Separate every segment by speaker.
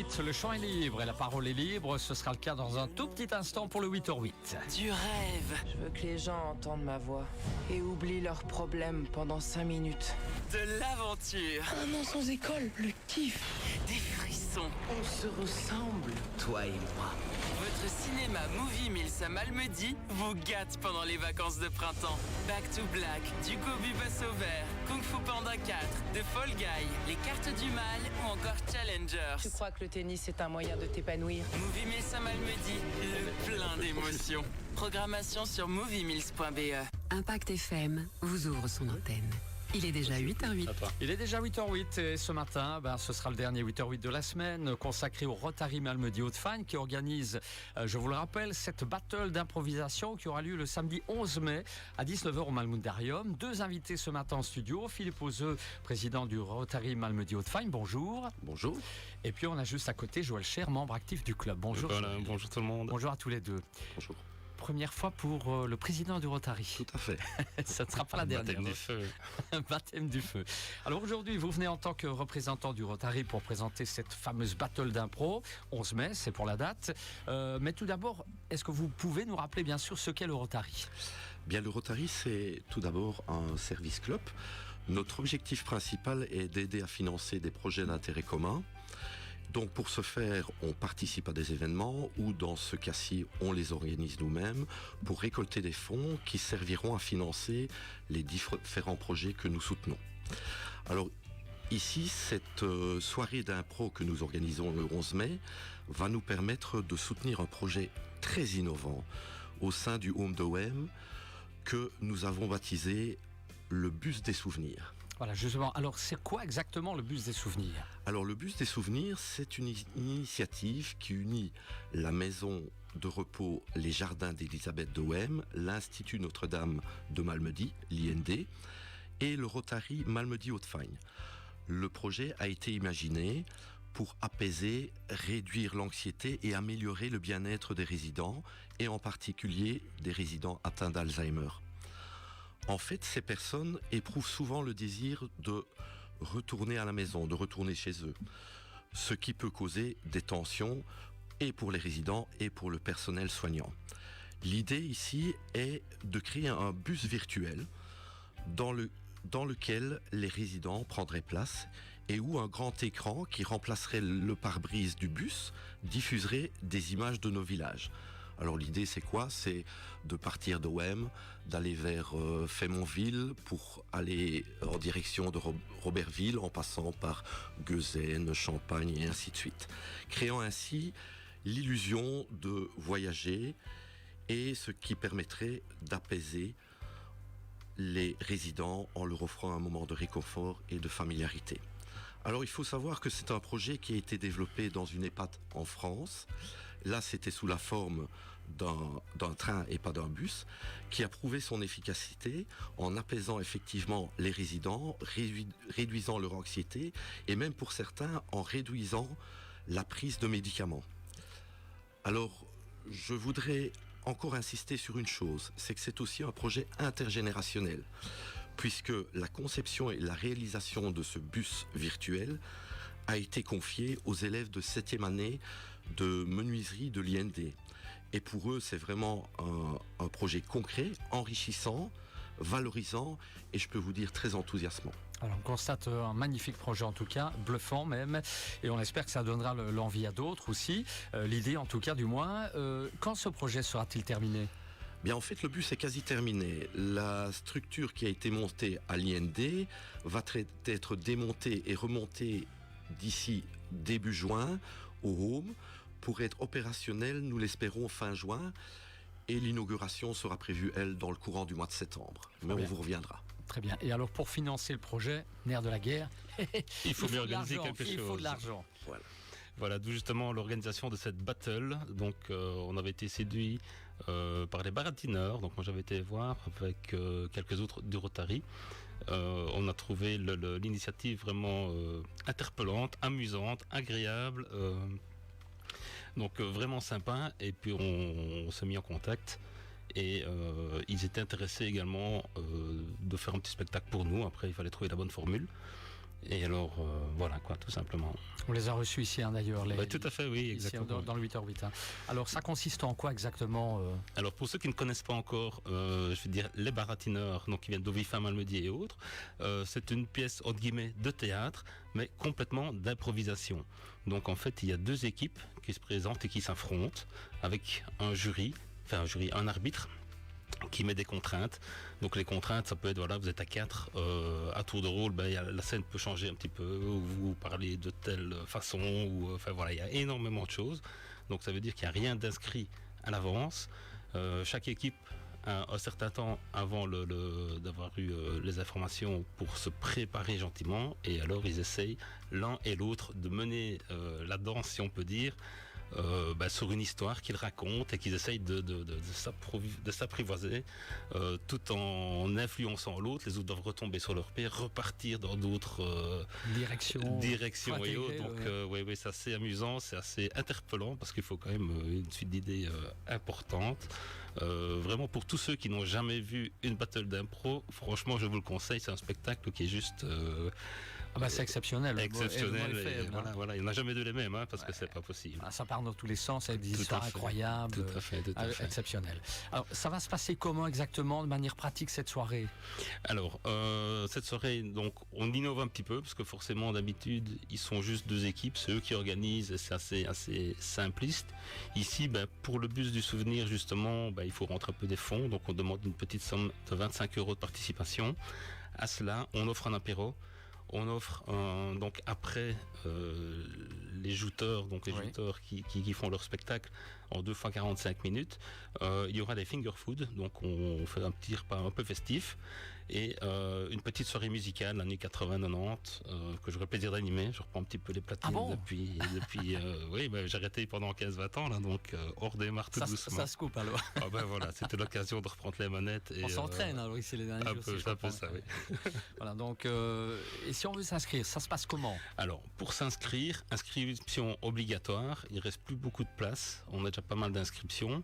Speaker 1: quitte, le champ est libre et la parole est libre. Ce sera le cas dans un tout petit instant pour le 8h08.
Speaker 2: Du rêve,
Speaker 3: Je veux que les gens entendent ma voix et oublient leurs problèmes pendant 5 minutes.
Speaker 2: de l'aventure,
Speaker 3: Un an sans école, le kiff.
Speaker 2: des frissons.
Speaker 3: On se ressemble, toi et moi.
Speaker 2: Votre cinéma Movie Mills à Malmedy vous gâte pendant les vacances de printemps. Back to Black, du Gobu Basso Vert, Kung Fu Panda 4, The Fall Guy, Les Cartes du Mal ou encore Challengers.
Speaker 3: Tu crois que le tennis est un moyen de t'épanouir?
Speaker 2: Movie Mills à Malmedy, le plein d'émotions. Programmation sur moviemills.be.
Speaker 4: Impact FM vous ouvre son antenne. Il est déjà 8h08.
Speaker 1: Il est déjà 8h08 et ce matin, ce sera le dernier 8h08 de la semaine consacré au Rotary Malmedy Haute-Fagne qui organise, je vous le rappelle, cette battle d'improvisation qui aura lieu le samedi 11 mai à 19h au Malmundarium. Deux invités ce matin en studio, Philippe Ozeux, président du Rotary Malmedy Haute-Fagne, bonjour.
Speaker 5: Bonjour.
Speaker 1: Et puis on a juste à côté Joël Cher, membre actif du club. Bonjour.
Speaker 5: Voilà, bonjour tout le monde.
Speaker 1: Bonjour à tous les deux.
Speaker 5: Bonjour.
Speaker 1: Première fois pour le président du Rotary.
Speaker 5: Tout à fait.
Speaker 1: Ça ne sera pas la dernière.
Speaker 5: Baptême du feu.
Speaker 1: Un baptême du feu. Alors aujourd'hui, vous venez en tant que représentant du Rotary pour présenter cette fameuse battle d'impro. 11 mai, c'est pour la date. Mais tout d'abord, est-ce que vous pouvez nous rappeler bien sûr ce qu'est le Rotary ?
Speaker 5: Bien, le Rotary, c'est tout d'abord un service club. Notre objectif principal est d'aider à financer des projets d'intérêt commun. Donc pour ce faire, on participe à des événements ou dans ce cas-ci, on les organise nous-mêmes pour récolter des fonds qui serviront à financer les différents projets que nous soutenons. Alors ici, cette soirée d'impro que nous organisons le 11 mai va nous permettre de soutenir un projet très innovant au sein du Home d'OM que nous avons baptisé le Bus des Souvenirs.
Speaker 1: Voilà, justement. Alors, c'est quoi exactement le Bus des Souvenirs ?
Speaker 5: Alors, le Bus des Souvenirs, c'est une initiative qui unit la maison de repos Les Jardins d'Elisabeth d'OM, l'Institut Notre-Dame de Malmedy, l'IND, et le Rotary Malmedy Haute-Fagne. Le projet a été imaginé pour apaiser, réduire l'anxiété et améliorer le bien-être des résidents, et en particulier des résidents atteints d'Alzheimer. En fait, ces personnes éprouvent souvent le désir de retourner à la maison, de retourner chez eux, ce qui peut causer des tensions et pour les résidents et pour le personnel soignant. L'idée ici est de créer un bus virtuel dans lequel les résidents prendraient place et où un grand écran qui remplacerait le pare-brise du bus diffuserait des images de nos villages. Alors l'idée c'est quoi ? C'est de partir d'OM, d'aller vers Faymonville pour aller en direction de Robertville en passant par Gueuzaine, Champagne et ainsi de suite. Créant ainsi l'illusion de voyager et ce qui permettrait d'apaiser les résidents en leur offrant un moment de réconfort et de familiarité. Alors il faut savoir que c'est un projet qui a été développé dans une EHPAD en France. Là c'était sous la forme d'un train et pas d'un bus, qui a prouvé son efficacité en apaisant effectivement les résidents, réduisant leur anxiété et même pour certains en réduisant la prise de médicaments. Alors je voudrais encore insister sur une chose, c'est que c'est aussi un projet intergénérationnel, puisque la conception et la réalisation de ce bus virtuel a été confiée aux élèves de 7e année de menuiserie de l'IND. Et pour eux, c'est vraiment un projet concret, enrichissant, valorisant et je peux vous dire très enthousiasmant.
Speaker 1: Alors on constate un magnifique projet en tout cas, bluffant même, et on espère que ça donnera l'envie à d'autres aussi, l'idée en tout cas du moins. Quand ce projet sera-t-il terminé ?
Speaker 5: Bien, en fait, le bus est quasi terminé. La structure qui a été montée à l'IND va être démontée et remontée d'ici début juin au Home pour être opérationnelle, nous l'espérons, fin juin. Et l'inauguration sera prévue, elle, dans le courant du mois de septembre. Mais on vous reviendra.
Speaker 1: Très bien. Et alors, pour financer le projet, nerf de la guerre,
Speaker 6: il faut bien organiser quelque chose.
Speaker 1: Il faut de l'argent.
Speaker 6: Voilà, d'où justement l'organisation de cette battle. Donc, on avait été séduit par les baratineurs. Donc, moi, j'avais été voir avec quelques autres du Rotary. On a trouvé l'initiative vraiment interpellante, amusante, agréable. Donc vraiment sympa, et puis on s'est mis en contact et ils étaient intéressés également de faire un petit spectacle pour nous. Après il fallait trouver la bonne formule Et alors, voilà quoi, tout simplement.
Speaker 1: On les a reçus ici d'ailleurs.
Speaker 6: Tout à fait, oui,
Speaker 1: ici,
Speaker 6: exactement.
Speaker 1: dans le 8h8. Alors ça consiste en quoi exactement
Speaker 6: Alors pour ceux qui ne connaissent pas encore, je vais dire les baratineurs, donc qui viennent d'Ovifin, Malmedy et autres, c'est une pièce entre guillemets de théâtre, mais complètement d'improvisation. Donc en fait, il y a deux équipes qui se présentent et qui s'affrontent avec un arbitre qui met des contraintes. Donc les contraintes, ça peut être, voilà, vous êtes à 4, à tour de rôle, la scène peut changer un petit peu, ou vous parlez de telle façon, ou enfin voilà, il y a énormément de choses. Donc ça veut dire qu'il n'y a rien d'inscrit à l'avance. Chaque équipe a un certain temps avant d'avoir eu les informations pour se préparer gentiment, et alors ils essayent l'un et l'autre de mener la danse, si on peut dire, sur une histoire qu'ils racontent et qu'ils essayent de s'apprivoiser tout en influençant l'autre. Les autres doivent retomber sur leur pied, repartir dans d'autres directions et autres. Donc oui, c'est assez amusant, c'est assez interpellant parce qu'il faut quand même une suite d'idées importantes. Vraiment pour tous ceux qui n'ont jamais vu une battle d'impro, franchement je vous le conseille, c'est un spectacle qui est juste...
Speaker 1: c'est exceptionnel.
Speaker 6: Exceptionnel. Voilà, il n'y en a jamais de les mêmes, parce que c'est pas possible.
Speaker 1: Ça part dans tous les sens, avec des histoires incroyables.
Speaker 6: Tout à fait.
Speaker 1: Exceptionnel. Alors, ça va se passer comment exactement, de manière pratique, cette soirée?
Speaker 6: Alors, cette soirée, donc, on innove un petit peu, parce que forcément, d'habitude, ils sont juste deux équipes, c'est eux qui organisent, et c'est assez simpliste. Ici, pour le bus du souvenir, justement, il faut rentrer un peu des fonds, donc on demande une petite somme de 25 € de participation. À cela, on offre un apéro. On offre donc après les jouteurs, jouteurs qui font leur spectacle en 2 fois 45 minutes, il y aura des finger food, donc on fait un petit repas un peu festif et une petite soirée musicale l'année 80-90 que j'aurai plaisir d'animer. Je reprends un petit peu les platines depuis oui, j'ai arrêté pendant 15-20 ans là, donc on redémarre tout doucement.
Speaker 1: Ça se coupe alors.
Speaker 6: Voilà, c'était l'occasion de reprendre les manettes. Et,
Speaker 1: on s'entraîne alors ici les derniers jours.
Speaker 6: Un peu ça, oui.
Speaker 1: Voilà, donc et si on veut s'inscrire, ça se passe comment? Alors,
Speaker 6: pour s'inscrire, inscription obligatoire, il reste plus beaucoup de place, on a déjà pas mal d'inscriptions.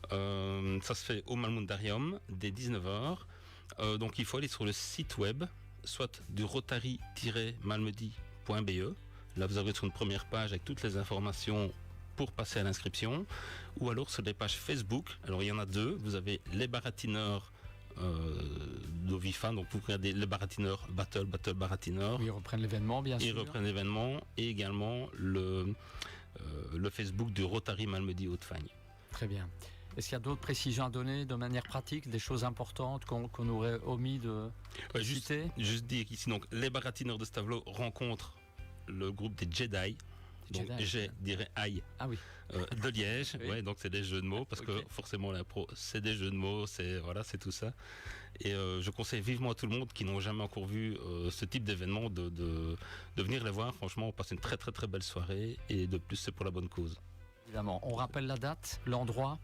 Speaker 6: Ça se fait au Malmundarium dès 19h. Donc il faut aller sur le site web, soit du rotary-malmedy.be. Là vous arrivez sur une première page avec toutes les informations pour passer à l'inscription, ou alors sur les pages Facebook. Alors il y en a deux, vous avez les baratineurs d'Ovifin, donc vous regardez les baratineurs Battle Baratineurs.
Speaker 1: Oui, ils reprennent l'événement, bien sûr.
Speaker 6: Ils reprennent l'événement, et également le Facebook du Rotary Malmedy Haute-Fagne.
Speaker 1: Très bien. Est-ce qu'il y a d'autres précisions à donner de manière pratique, des choses importantes qu'on aurait omis de citer?
Speaker 6: Juste dire qu'ici, donc, les baratineurs de Stavelot rencontrent le groupe des Jedi. Donc de Liège, oui. Ouais, donc c'est des jeux de mots, parce que forcément l'impro c'est des jeux de mots, c'est tout ça. Et je conseille vivement à tout le monde qui n'ont jamais encore vu ce type d'événement de venir les voir. Franchement, on passe une très très très belle soirée, et de plus c'est pour la bonne cause.
Speaker 1: Évidemment, on rappelle la date, l'endroit.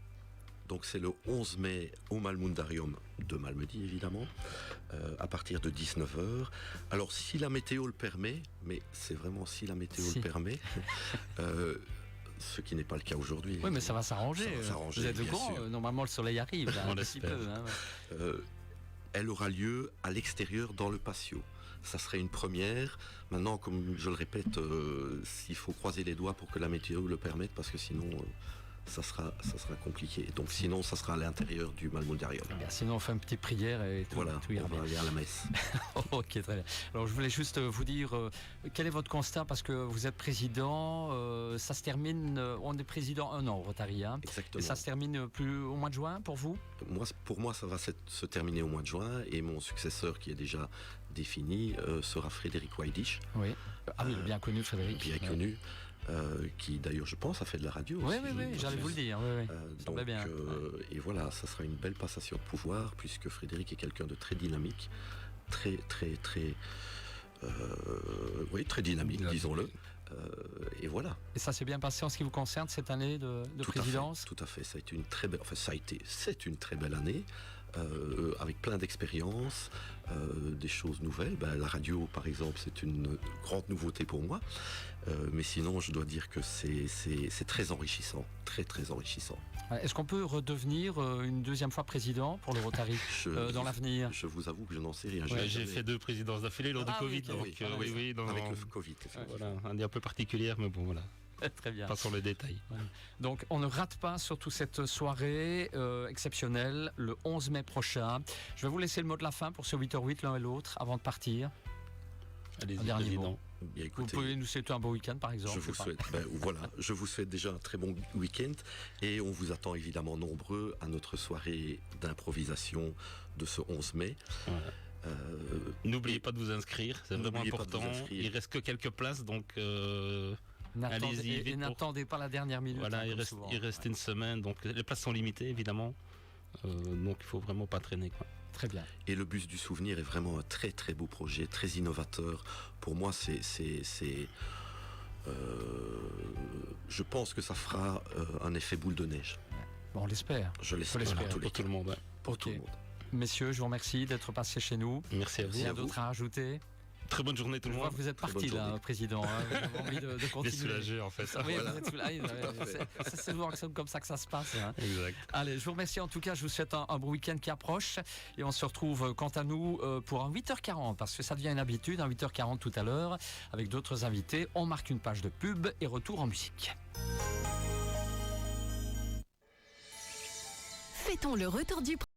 Speaker 5: Donc c'est le 11 mai au Malmundarium de Malmedy, évidemment, à partir de 19h. Alors si la météo le permet, mais c'est vraiment si la météo le permet, ce qui n'est pas le cas aujourd'hui.
Speaker 1: Oui, mais ça va s'arranger. Vous êtes au courant, normalement le soleil arrive. Là,
Speaker 6: on l'espère.
Speaker 5: Elle aura lieu à l'extérieur dans le patio. Ça serait une première. Maintenant, comme je le répète, il faut croiser les doigts pour que la météo le permette, parce que sinon... Ça sera compliqué. Donc sinon, ça sera à l'intérieur du Malmundarium.
Speaker 1: Sinon, on fait une petite prière et tout,
Speaker 5: voilà,
Speaker 1: tout ira bien.
Speaker 5: On va aller à la messe.
Speaker 1: Ok, très bien. Alors, je voulais juste vous dire, quel est votre constat? Parce que vous êtes président, ça se termine, on est président 1 an au Rotary.
Speaker 5: Exactement.
Speaker 1: Et ça se termine plus au mois de juin pour vous?
Speaker 5: Pour moi, ça va se terminer au mois de juin, et mon successeur qui est déjà défini sera Frédéric Weidisch.
Speaker 1: Oui. Bien connu, Frédéric.
Speaker 5: Bien connu. Qui d'ailleurs je pense a fait de la radio
Speaker 1: aussi. Oui, j'allais vous le dire.
Speaker 5: Donc, bien. Et voilà, ça sera une belle passation de pouvoir, puisque Frédéric est quelqu'un de très dynamique, très dynamique, disons-le. Et voilà.
Speaker 1: Et ça s'est bien passé en ce qui vous concerne cette année de présidence?
Speaker 5: Tout à fait. Ça a été une très belle. Enfin, c'est une très belle année. avec plein d'expériences, des choses nouvelles. La radio, par exemple, c'est une grande nouveauté pour moi. Mais sinon, je dois dire que c'est très enrichissant, très très enrichissant.
Speaker 1: Est-ce qu'on peut redevenir une deuxième fois président pour le Rotary dans l'avenir?
Speaker 5: Je vous avoue que je n'en sais rien.
Speaker 6: J'ai fait 2 présidences d'affilée lors du Covid.
Speaker 5: Avec le Covid.
Speaker 6: Voilà, un idée un peu particulière, mais bon, voilà.
Speaker 1: Très bien.
Speaker 6: Passons les détails.
Speaker 1: Ouais. Donc, on ne rate pas surtout cette soirée exceptionnelle le 11 mai prochain. Je vais vous laisser le mot de la fin pour ce 8h08 l'un et l'autre avant de partir.
Speaker 6: Allez-y,
Speaker 1: dernier
Speaker 6: président.
Speaker 1: mot.
Speaker 5: Bien, écoutez,
Speaker 1: vous pouvez nous souhaiter un beau week-end, par exemple.
Speaker 5: Je vous souhaite déjà un très bon week-end et on vous attend évidemment nombreux à notre soirée d'improvisation de ce 11 mai.
Speaker 6: Ouais. N'oubliez pas de vous inscrire, c'est vraiment important. Il reste que quelques places, donc allez-y.
Speaker 1: Et n'attendez pas la dernière minute.
Speaker 6: Voilà, il reste une semaine, donc les places sont limitées évidemment. Donc il faut vraiment pas traîner, quoi.
Speaker 1: Très bien.
Speaker 5: Et le bus du souvenir est vraiment un très très beau projet, très innovateur. Pour moi, je pense que ça fera un effet boule de neige.
Speaker 1: Bon, on l'espère.
Speaker 5: Je l'espère
Speaker 6: Pour tout le monde. Ouais.
Speaker 5: Pour tout le monde.
Speaker 1: Messieurs, je vous remercie d'être passés chez nous.
Speaker 6: Merci à vous.
Speaker 1: Rien d'autre à rajouter?
Speaker 6: Très bonne journée tout le
Speaker 1: Je vois
Speaker 6: monde.
Speaker 1: que vous êtes parti là, président. Vous avez envie de continuer.
Speaker 6: Soulagé en fait.
Speaker 1: Oui,
Speaker 5: Voilà.
Speaker 1: vous êtes soulagé. C'est souvent comme ça que ça se passe. Hein.
Speaker 6: Exact.
Speaker 1: Allez, je vous remercie en tout cas. Je vous souhaite un bon week-end qui approche. Et on se retrouve quant à nous pour un 8h40, parce que ça devient une habitude, un 8h40 tout à l'heure, avec d'autres invités. On marque une page de pub et retour en musique.
Speaker 7: Fêtons le retour du